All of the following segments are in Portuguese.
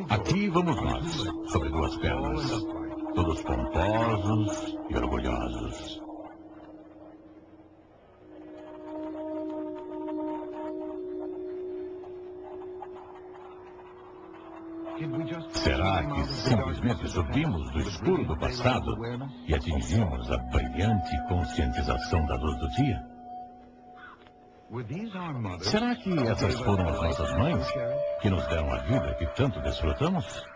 Aqui vamos nós, sobre duas pernas, todos pomposos e orgulhosos. Será que simplesmente subimos do escuro do passado e atingimos a brilhante conscientização da luz do dia? Será que essas foram as nossas mães que nos deram a vida que tanto desfrutamos?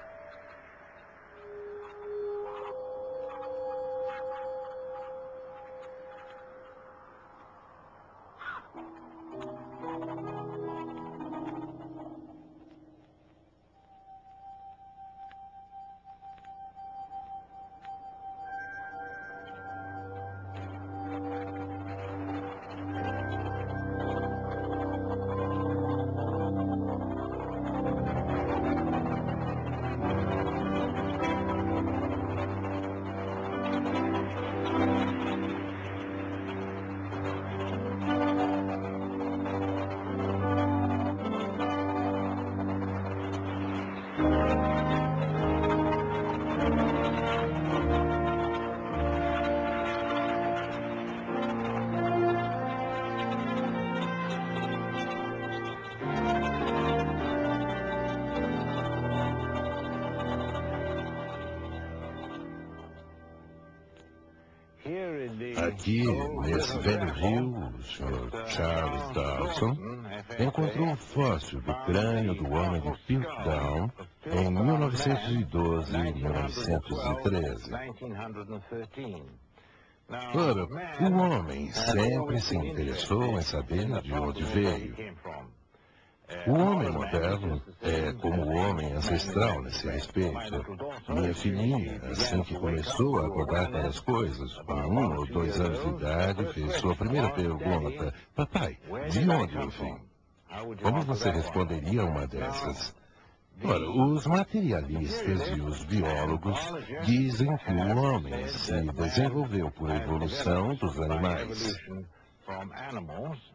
Aqui, nesse velho rio, o Sr. Charles Dawson encontrou um fóssil do crânio do homem de Piltdown em 1912 e 1913. Ora, o homem sempre se interessou em saber de onde veio. O homem moderno é como o homem ancestral nesse respeito. Minha filhinha, assim que começou a acordar para as coisas, com 1 ou 2 anos de idade, fez sua primeira pergunta: papai, de onde eu vim? Como você responderia a uma dessas? Ora, os materialistas e os biólogos dizem que o homem se desenvolveu por evolução dos animais.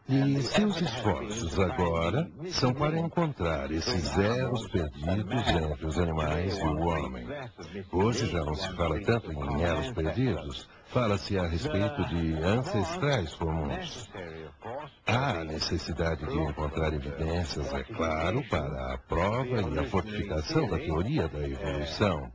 E seus esforços agora são para encontrar esses elos perdidos entre os animais e o homem. Hoje já não se fala tanto em elos perdidos, fala-se a respeito de ancestrais comuns. Há necessidade de encontrar evidências, é claro, para a prova e a fortificação da teoria da evolução.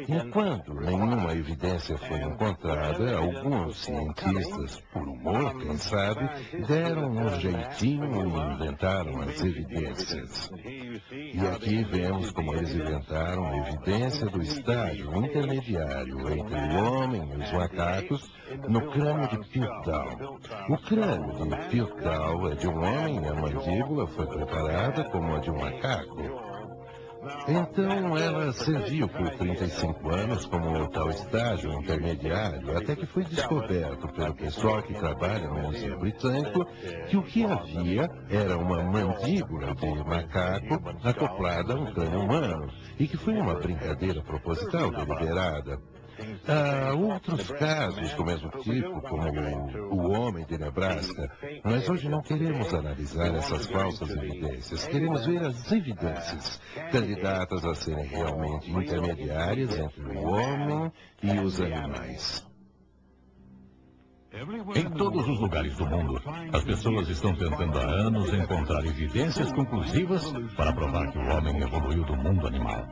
Enquanto nenhuma evidência foi encontrada, alguns cientistas, por humor, quem sabe, deram um jeitinho e inventaram as evidências. E aqui vemos como eles inventaram a evidência do estágio intermediário entre o homem e os macacos no crânio de Piltdown. O crânio de Piltdown é de um homem e a mandíbula foi preparada como a de um macaco. Então, ela serviu por 35 anos como o tal estágio intermediário, até que foi descoberto pelo pessoal que trabalha no Museu Britânico que o que havia era uma mandíbula de macaco acoplada a um crânio humano, e que foi uma brincadeira proposital deliberada. Há outros casos do mesmo tipo, como o homem de Nebraska, mas hoje não queremos analisar essas falsas evidências. Queremos ver as evidências, candidatas a serem realmente intermediárias entre o homem e os animais. Em todos os lugares do mundo, as pessoas estão tentando há anos encontrar evidências conclusivas para provar que o homem evoluiu do mundo animal.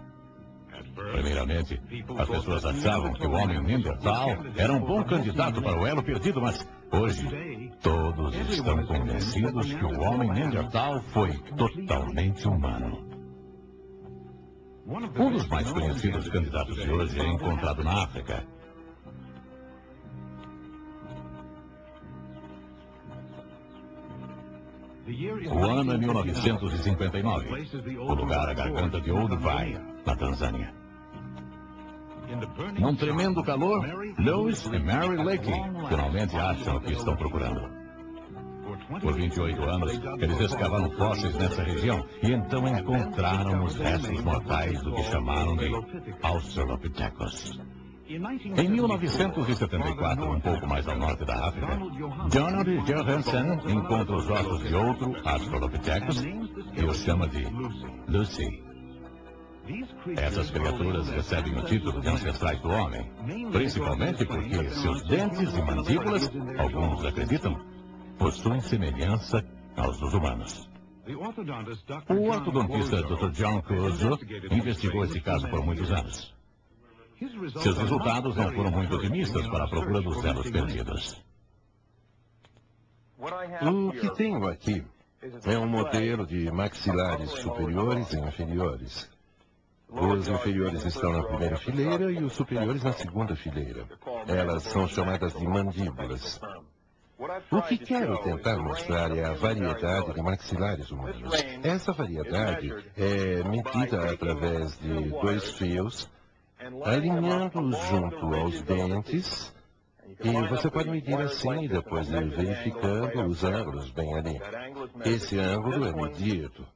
Primeiramente, as pessoas achavam que o homem Neandertal era um bom candidato para o elo perdido, mas hoje todos estão convencidos que o homem Neandertal foi totalmente humano. Um dos mais conhecidos candidatos de hoje é encontrado na África. O ano é 1959. O lugar é a Garganta de Olduvai, na Tanzânia. Num tremendo calor, Lewis e Mary Leakey finalmente acham o que estão procurando. Por 28 anos, eles escavaram fósseis nessa região e então encontraram os restos mortais do que chamaram de Australopithecus. Em 1974, um pouco mais ao norte da África, Donald Johansen encontra os ossos de outro Australopithecus e os chama de Lucy. Essas criaturas recebem o título de ancestrais do homem, principalmente porque seus dentes e mandíbulas, alguns acreditam, possuem semelhança aos dos humanos. O ortodontista Dr. John Cuozzo investigou esse caso por muitos anos. Seus resultados não foram muito otimistas para a procura dos elos perdidos. O que tenho aqui é um modelo de maxilares superiores e inferiores. Os inferiores estão na primeira fileira e os superiores na segunda fileira. Elas são chamadas de mandíbulas. O que quero tentar mostrar é a variedade de maxilares humanos. Essa variedade é medida através de dois fios, alinhando-os junto aos dentes, e você pode medir assim e depois ir verificando os ângulos bem ali. Esse ângulo é medido.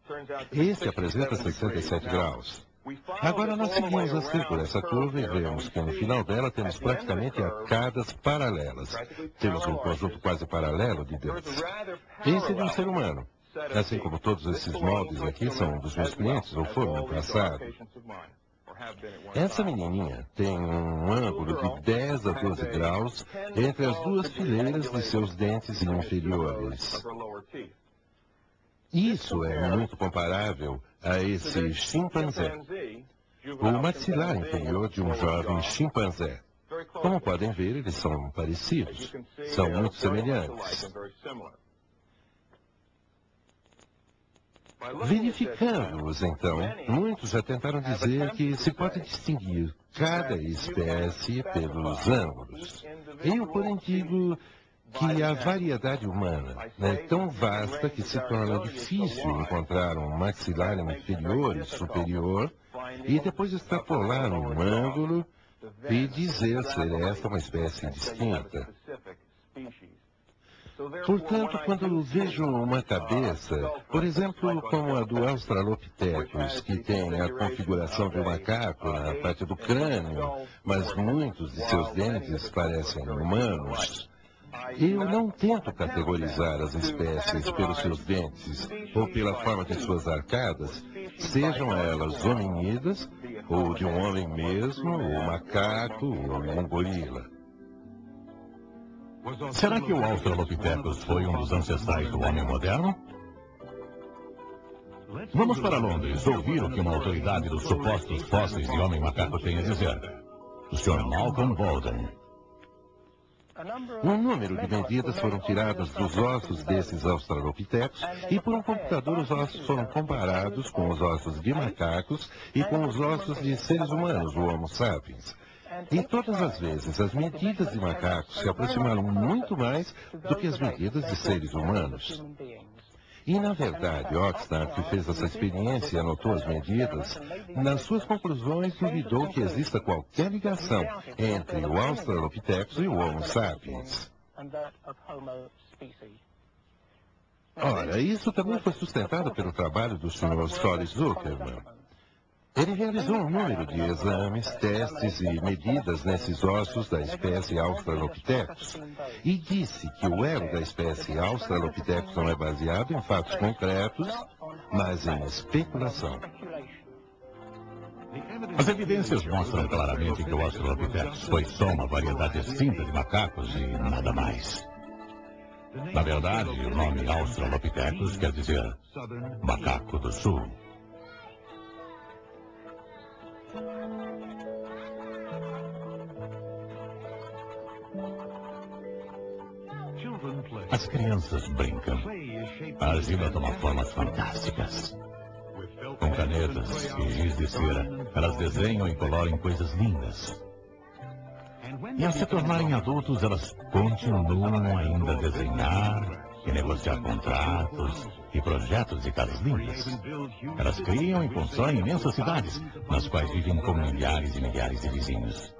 Esse apresenta 67 graus. Agora nós seguimos assim por essa curva e vemos que no final dela temos praticamente arcadas paralelas. Temos um conjunto quase paralelo de dentes. Esse é de um ser humano. Assim como todos esses moldes aqui são dos meus clientes ou foram no passado. Essa menininha tem um ângulo de 10 a 12 graus entre as duas fileiras de seus dentes inferiores. Isso é muito comparável a esse chimpanzé, o maxilar inferior de um jovem chimpanzé. Como podem ver, eles são parecidos, são muito semelhantes. Verificando-os, então, muitos já tentaram dizer que se pode distinguir cada espécie pelos ângulos. Eu, porém, digo que a variedade humana é tão vasta que se torna difícil encontrar um maxilar inferior e superior e depois extrapolar um ângulo e dizer ser esta uma espécie distinta. Portanto, quando vejo uma cabeça, por exemplo, como a do Australopithecus, que tem a configuração de um macaco na parte do crânio, mas muitos de seus dentes parecem humanos, eu não tento categorizar as espécies pelos seus dentes ou pela forma de suas arcadas, sejam elas hominídeas, ou de um homem mesmo, ou macaco, ou um gorila. Será que o Australopithecus foi um dos ancestrais do homem moderno? Vamos para Londres ouvir o que uma autoridade dos supostos fósseis de homem-macaco tem a dizer. O Sr. Malcolm Bolden. Um número de medidas foram tiradas dos ossos desses australopithecus e por um computador os ossos foram comparados com os ossos de macacos e com os ossos de seres humanos, o Homo sapiens. E todas as vezes as medidas de macacos se aproximaram muito mais do que as medidas de seres humanos. E, na verdade, Oxnard, que fez essa experiência e anotou as medidas, nas suas conclusões duvidou que exista qualquer ligação entre o Australopithecus e o Homo sapiens. Ora, isso também foi sustentado pelo trabalho do Sr. Solly Zuckerman. Ele realizou um número de exames, testes e medidas nesses ossos da espécie Australopithecus e disse que o elo da espécie Australopithecus não é baseado em fatos concretos, mas em especulação. As evidências mostram claramente que o Australopithecus foi só uma variedade extinta de macacos e nada mais. Na verdade, o nome Australopithecus quer dizer macaco do sul. As crianças brincam. A argila toma formas fantásticas. Com canetas e giz de cera, elas desenham e coloram coisas lindas. E ao se tornarem adultos, elas continuam ainda a desenhar e negociar contratos e projetos de casas lindas. Elas criam e constroem imensas cidades, nas quais vivem com milhares e milhares de vizinhos.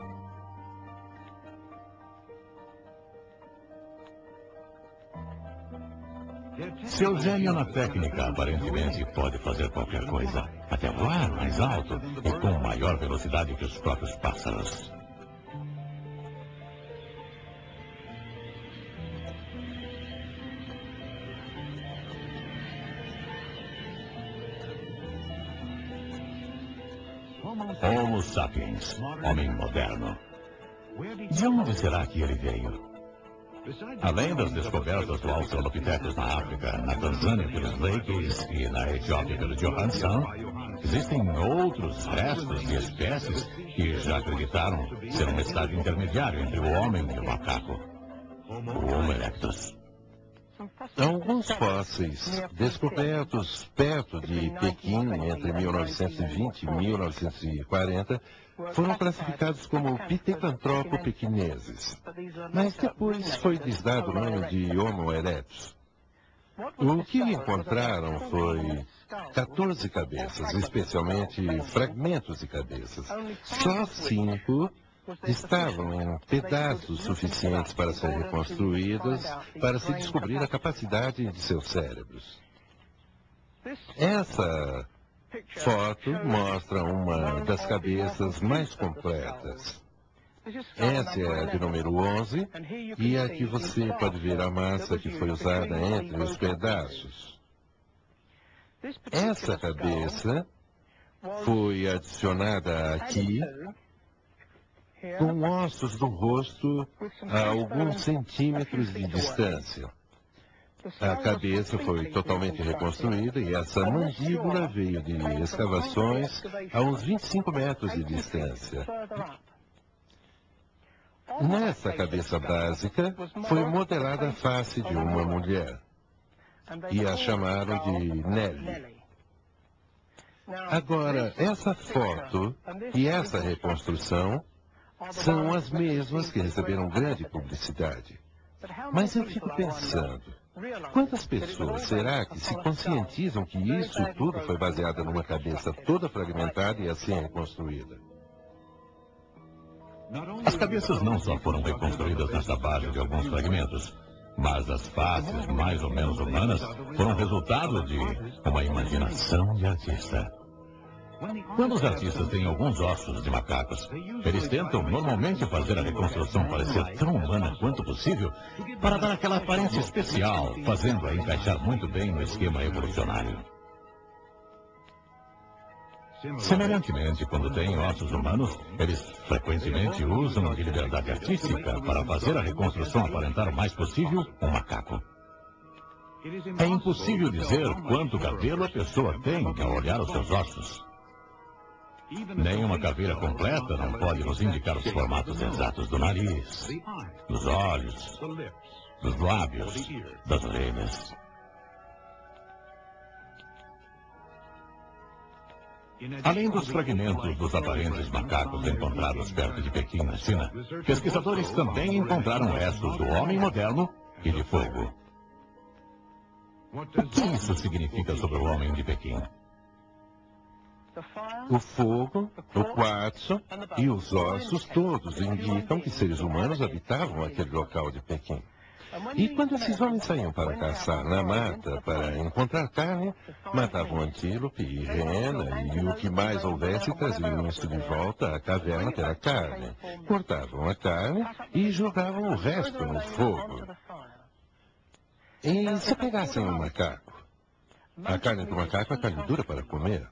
Seu gênio na técnica aparentemente pode fazer qualquer coisa, até voar mais alto e com maior velocidade que os próprios pássaros. Homo sapiens, homem moderno. De onde será que ele veio? Além das descobertas do Australopithecus na África, na Tanzânia pelos Lakes e na Etiópia pelo Johannesson, existem outros restos de espécies que já acreditaram ser um estágio intermediário entre o homem e o macaco, o Homo erectus. Alguns fósseis descobertos perto de Pequim entre 1920 e 1940 foram classificados como Pithecanthropo pequineses, mas depois foi dado o nome de Homo erectus. O que encontraram foi 14 cabeças, especialmente fragmentos de cabeças. Só 5 estavam em pedaços suficientes para serem reconstruídas, para se descobrir a capacidade de seus cérebros. Essa foto mostra uma das cabeças mais completas. Essa é a de número 11, e aqui você pode ver a massa que foi usada entre os pedaços. Essa cabeça foi adicionada aqui com ossos do rosto a alguns centímetros de distância. A cabeça foi totalmente reconstruída e essa mandíbula veio de escavações a uns 25 metros de distância. Nessa cabeça básica foi modelada a face de uma mulher e a chamaram de Nellie. Agora, essa foto e essa reconstrução são as mesmas que receberam grande publicidade. Mas eu fico pensando, quantas pessoas será que se conscientizam que isso tudo foi baseado numa cabeça toda fragmentada e assim reconstruída? As cabeças não só foram reconstruídas nesta base de alguns fragmentos, mas as faces mais ou menos humanas foram resultado de uma imaginação de artista. Quando os artistas têm alguns ossos de macacos, eles tentam normalmente fazer a reconstrução parecer tão humana quanto possível para dar aquela aparência especial, fazendo-a encaixar muito bem no esquema evolucionário. Semelhantemente, quando têm ossos humanos, eles frequentemente usam de liberdade artística para fazer a reconstrução aparentar o mais possível um macaco. É impossível dizer quanto cabelo a pessoa tem ao olhar os seus ossos. Nenhuma caveira completa não pode nos indicar os formatos exatos do nariz, dos olhos, dos lábios, das orelhas. Além dos fragmentos dos aparentes macacos encontrados perto de Pequim, na China, pesquisadores também encontraram restos do homem moderno e de fogo. O que isso significa sobre o homem de Pequim? O fogo, o quartzo e os ossos todos indicam que seres humanos habitavam aquele local de Pequim. E quando esses homens saíam para caçar na mata para encontrar carne, matavam antílope e rena e o que mais houvesse traziam isso de volta à caverna pela carne. Cortavam a carne e jogavam o resto no fogo. E se pegassem um macaco? A carne do macaco é carne dura para comer.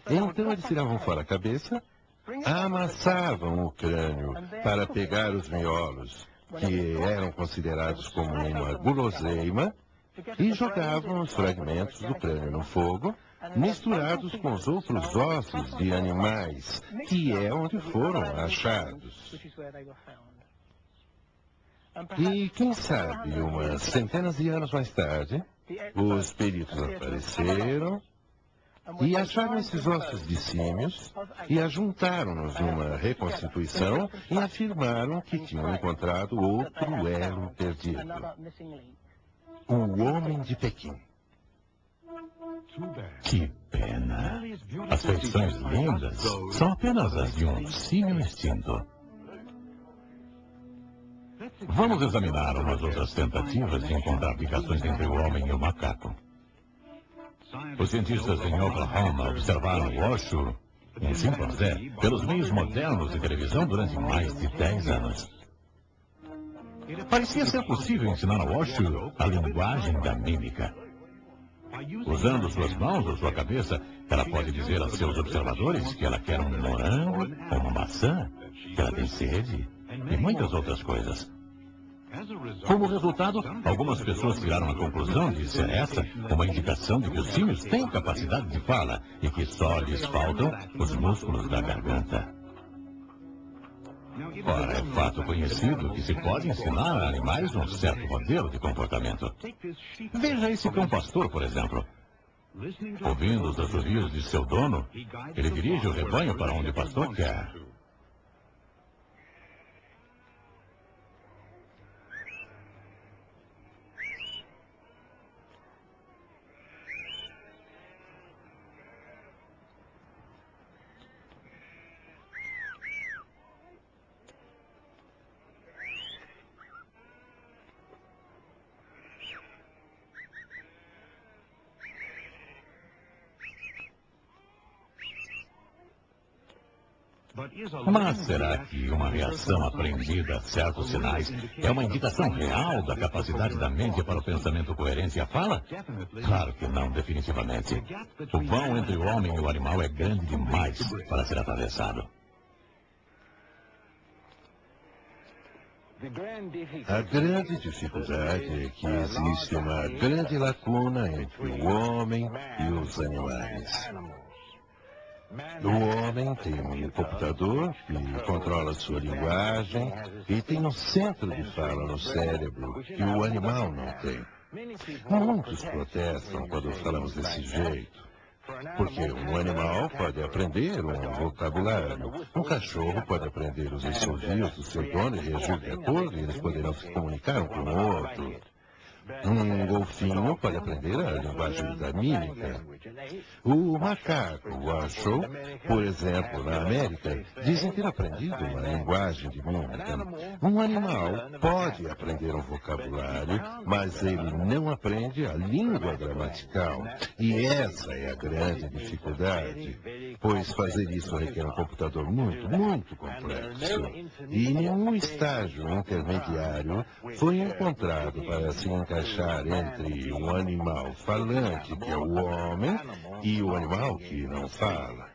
Então eles tiravam fora a cabeça, amassavam o crânio para pegar os miolos, que eram considerados como uma guloseima, e jogavam os fragmentos do crânio no fogo, misturados com os outros ossos de animais, que é onde foram achados. E quem sabe, umas centenas de anos mais tarde, os peritos apareceram e acharam esses ossos de símios e ajuntaram-nos numa reconstituição e afirmaram que tinham encontrado outro elo perdido. O homem de Pequim. Que pena. As feições lindas são apenas as de um símio extinto. Vamos examinar umas outras tentativas de encontrar ligações entre o homem e o macaco. Os cientistas em Oklahoma observaram o Osho, um chimpanzé, pelos meios modernos de televisão durante mais de 10 anos. Parecia ser possível ensinar ao Osho a linguagem da mímica. Usando suas mãos ou sua cabeça, ela pode dizer aos seus observadores que ela quer um morango ou uma maçã, que ela tem sede e muitas outras coisas. Como resultado, algumas pessoas tiraram a conclusão de ser essa uma indicação de que os símios têm capacidade de fala e que só lhes faltam os músculos da garganta. Ora, é fato conhecido que se pode ensinar a animais um certo modelo de comportamento. Veja esse cão pastor, por exemplo. Ouvindo os assovios de seu dono, ele dirige o rebanho para onde o pastor quer. Mas será que uma reação aprendida a certos sinais é uma indicação real da capacidade da mente para o pensamento coerente e a fala? Claro que não, definitivamente. O vão entre o homem e o animal é grande demais para ser atravessado. A grande dificuldade é que existe uma grande lacuna entre o homem e os animais. O homem tem um computador que controla sua linguagem e tem um centro de fala no cérebro que o animal não tem. Muitos protestam quando falamos desse jeito, porque um animal pode aprender um vocabulário. Um cachorro pode aprender os assovios do seu dono e reagir de acordo, e eles poderão se comunicar um com o outro. Um golfinho pode aprender a linguagem da mímica. O macaco, o Washoe, por exemplo, na América, dizem ter aprendido uma linguagem de mímica. Um animal pode aprender um vocabulário, mas ele não aprende a língua gramatical. E essa é a grande dificuldade, pois fazer isso requer um computador muito complexo. E nenhum estágio intermediário foi encontrado para se encaixar entre um animal falante, que é o homem, e o animal que não fala.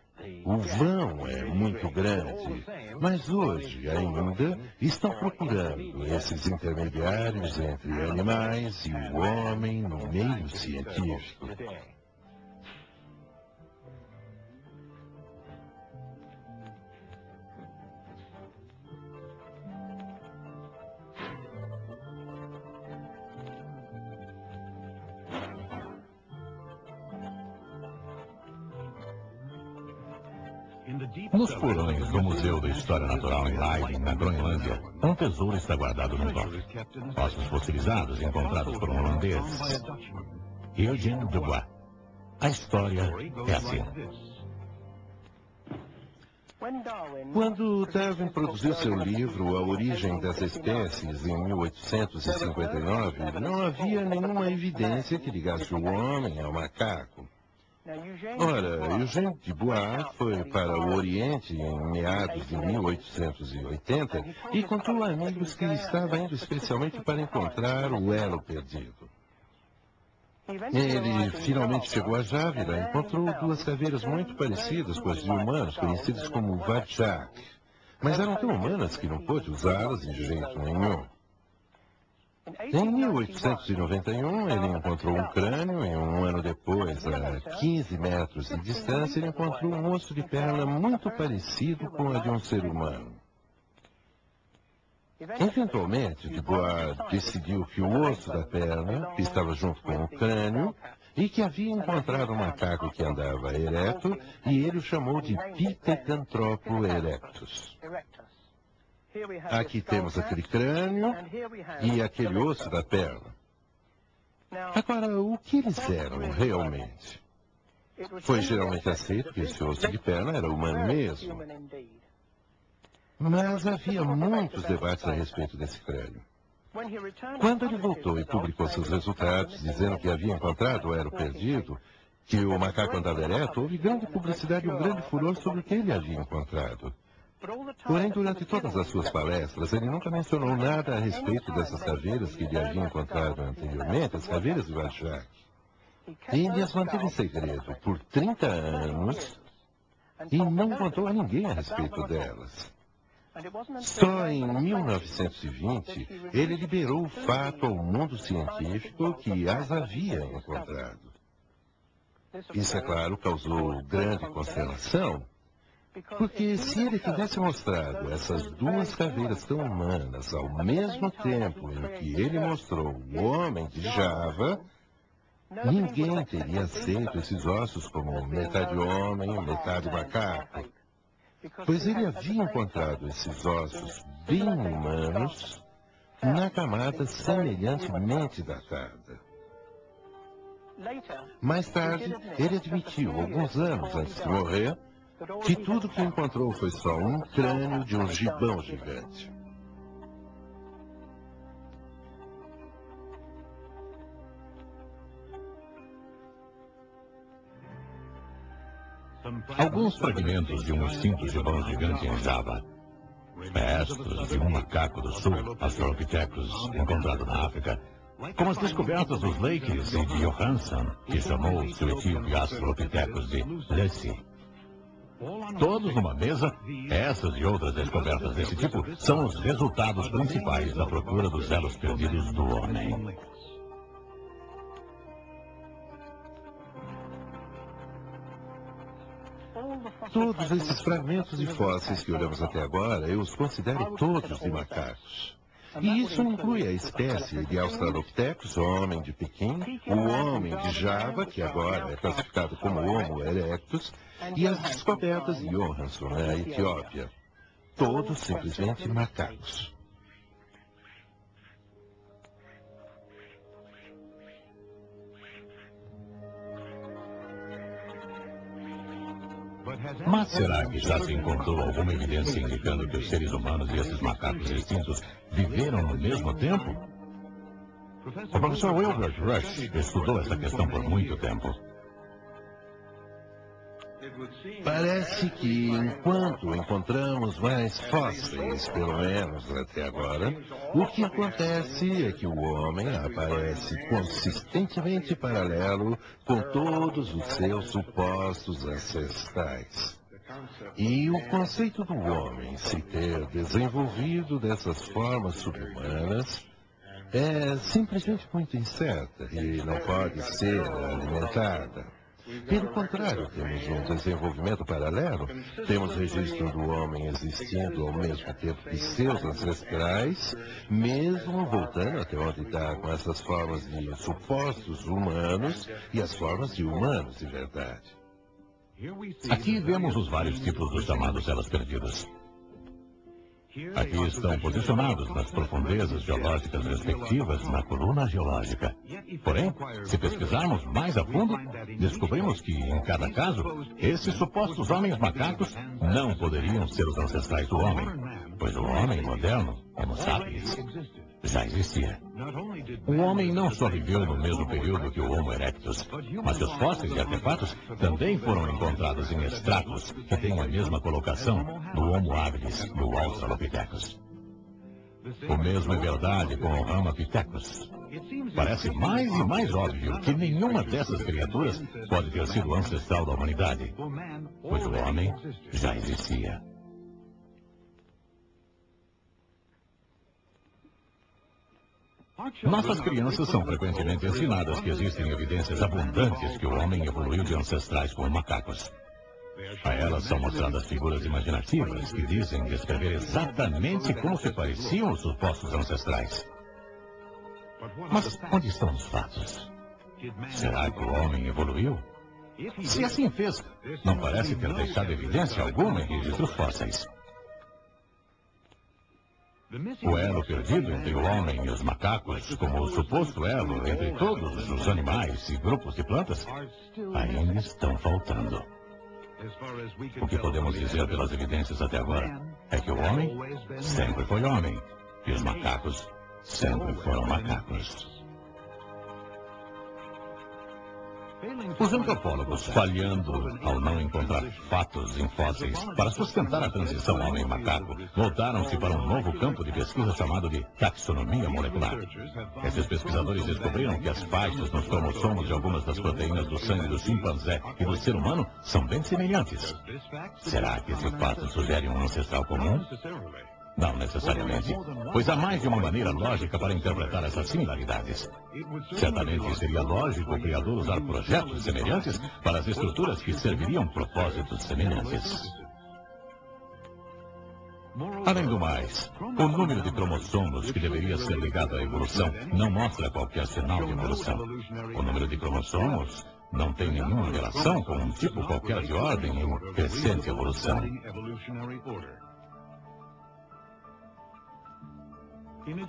O vão é muito grande, mas hoje ainda estão procurando esses intermediários entre animais e o homem no meio científico. Nos porões do Museu de História Natural em Leiden, na Groenlândia, um tesouro está guardado num cofre. Ossos fossilizados encontrados por um holandês, Eugène Dubois. A história é assim. Quando Darwin produziu seu livro A Origem das Espécies, em 1859, não havia nenhuma evidência que ligasse o homem ao macaco. Ora, Eugène Dubois foi para o Oriente em meados de 1880 e contou a amigos que estava indo especialmente para encontrar o elo perdido. Ele finalmente chegou a Jávila e encontrou duas caveiras muito parecidas com as de humanos, conhecidas como Wadjak, mas eram tão humanas que não pôde usá-las de jeito nenhum. Em 1891, ele encontrou um crânio e um ano depois, a 15 metros de distância, ele encontrou um osso de perna muito parecido com a de um ser humano. Eventualmente, Dubois decidiu que o osso da perna estava junto com o crânio e que havia encontrado um macaco que andava ereto e ele o chamou de Pithecanthropo erectus. Aqui temos aquele crânio e aquele osso da perna. Agora, o que eles eram realmente? Foi geralmente aceito que esse osso de perna era humano mesmo. Mas havia muitos debates a respeito desse crânio. Quando ele voltou e publicou seus resultados, dizendo que havia encontrado o elo perdido, que o macaco andava ereto, houve grande publicidade e um grande furor sobre o que ele havia encontrado. Porém, durante todas as suas palestras, ele nunca mencionou nada a respeito dessas caveiras que ele havia encontrado anteriormente, as caveiras de Wadjak. Ele as manteve em segredo por 30 anos e não contou a ninguém a respeito delas. Só em 1920, ele liberou o fato ao mundo científico que as havia encontrado. Isso, é claro, causou grande consternação, porque se ele tivesse mostrado essas duas caveiras tão humanas ao mesmo tempo em que ele mostrou o homem de Java, ninguém teria aceito esses ossos como metade homem, metade macaco. Pois ele havia encontrado esses ossos bem humanos na camada semelhantemente datada. Mais tarde, ele admitiu, alguns anos antes de morrer, que tudo que encontrou foi só um crânio de um gibão gigante. Alguns fragmentos de um extinto gibão gigante em Java, restos de um macaco do sul, Australopithecus, encontrado na África, como as descobertas dos Lakes e de Johansson, que chamou o seu etíope Australopithecus de Lucy. Todos numa mesa, essas e outras descobertas desse tipo são os resultados principais da procura dos elos perdidos do homem. Todos esses fragmentos de fósseis que olhamos até agora, eu os considero todos de macacos. E isso inclui a espécie de Australopithecus, o homem de Pequim, o homem de Java, que agora é classificado como Homo erectus, e as descobertas de Johansson, na Etiópia. Todos simplesmente macacos. Mas será que já se encontrou alguma evidência indicando que os seres humanos e esses macacos extintos viveram no mesmo tempo? O professor Wilbert Rush estudou essa questão por muito tempo. Parece que enquanto encontramos mais fósseis, pelo menos até agora, o que acontece é que o homem aparece consistentemente paralelo com todos os seus supostos ancestrais. E o conceito do homem se ter desenvolvido dessas formas subhumanas é simplesmente muito incerta e não pode ser alimentada. Pelo contrário, temos um desenvolvimento paralelo. Temos registro do homem existindo ao mesmo tempo que seus ancestrais, mesmo voltando até onde está com essas formas de supostos humanos e as formas de humanos de verdade. Aqui vemos os vários tipos dos chamados elas perdidas. Aqui estão posicionados nas profundezas geológicas respectivas na coluna geológica. Porém, se pesquisarmos mais a fundo, descobrimos que, em cada caso, esses supostos homens macacos não poderiam ser os ancestrais do homem, pois o homem moderno, Homo sapiens, já existia. O homem não só viveu no mesmo período que o Homo erectus, mas seus fósseis e artefatos também foram encontrados em estratos que têm a mesma colocação do Homo habilis e o Australopithecus. O mesmo é verdade com o Ramapithecus. Parece mais e mais óbvio que nenhuma dessas criaturas pode ter sido ancestral da humanidade, pois o homem já existia. Nossas crianças são frequentemente ensinadas que existem evidências abundantes que o homem evoluiu de ancestrais como macacos. A elas são mostradas figuras imaginativas que dizem descrever exatamente como se pareciam os supostos ancestrais. Mas onde estão os fatos? Será que o homem evoluiu? Se assim fez, não parece ter deixado evidência alguma em registros fósseis. O elo perdido entre o homem e os macacos, como o suposto elo entre todos os animais e grupos de plantas, ainda estão faltando. O que podemos dizer pelas evidências até agora é que o homem sempre foi homem e os macacos sempre foram macacos. Os antropólogos, falhando ao não encontrar fatos em fósseis para sustentar a transição homem-macaco, voltaram-se para um novo campo de pesquisa chamado de taxonomia molecular. Esses pesquisadores descobriram que as faixas nos cromossomos de algumas das proteínas do sangue do chimpanzé e do ser humano são bem semelhantes. Será que esse fato sugere um ancestral comum? Não necessariamente, pois há mais de uma maneira lógica para interpretar essas similaridades. Certamente seria lógico o criador usar projetos semelhantes para as estruturas que serviriam propósitos semelhantes. Além do mais, o número de cromossomos que deveria ser ligado à evolução não mostra qualquer sinal de evolução. O número de cromossomos não tem nenhuma relação com um tipo qualquer de ordem em crescente evolução.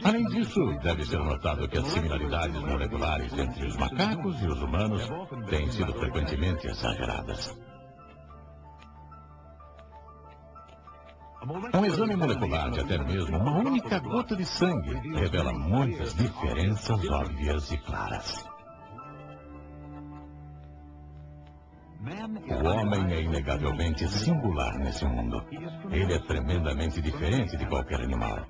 Além disso, deve ser notado que as similaridades moleculares entre os macacos e os humanos têm sido frequentemente exageradas. Um exame molecular de até mesmo uma única gota de sangue revela muitas diferenças óbvias e claras. O homem é inegavelmente singular nesse mundo. Ele é tremendamente diferente de qualquer animal.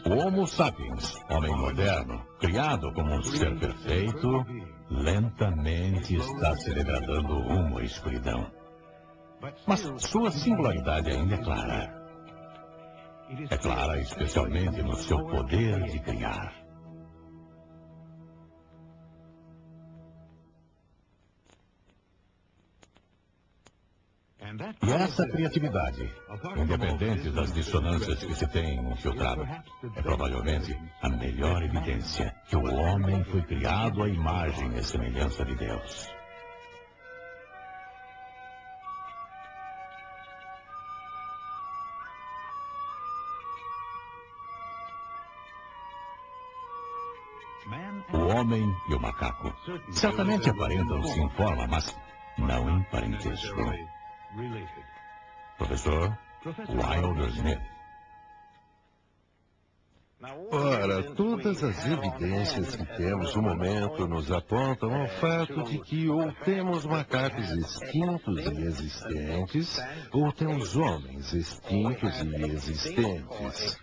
O Homo sapiens, homem moderno, criado como um ser perfeito, lentamente está se degradando rumo à escuridão. Mas sua singularidade ainda é clara. É clara especialmente no seu poder de criar. E essa criatividade, independente das dissonâncias que se têm infiltrado, é provavelmente a melhor evidência que o homem foi criado à imagem e semelhança de Deus. O homem e o macaco certamente aparentam-se em forma, mas não em parentesco. Professor Wilder Smith. Ora, todas as evidências que temos no momento nos apontam ao fato de que ou temos macacos extintos e existentes, ou temos homens extintos e existentes.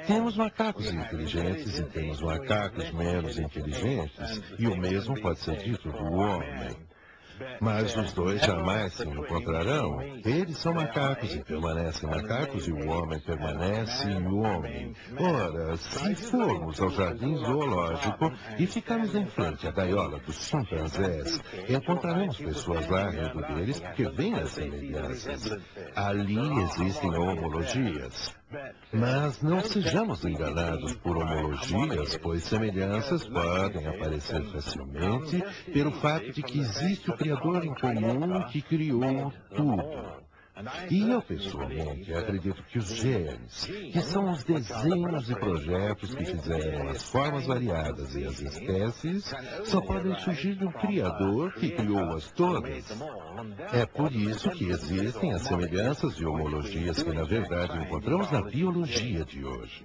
Temos macacos inteligentes e temos macacos menos inteligentes, e o mesmo pode ser dito do homem. Mas os dois jamais se encontrarão. Eles são macacos e permanecem macacos, e o homem permanece homem. Ora, se formos ao jardim zoológico e ficarmos em frente à gaiola dos chimpanzés, encontraremos pessoas lá rindo deles porque veem as semelhanças. Ali existem homologias. Mas não sejamos enganados por homologias, pois semelhanças podem aparecer facilmente pelo fato de que existe o Criador em comum que criou tudo. E eu, pessoalmente, acredito que os genes, que são os desenhos e projetos que fizeram as formas variadas e as espécies, só podem surgir de um Criador que criou-as todas. É por isso que existem as semelhanças e homologias que, na verdade, encontramos na biologia de hoje.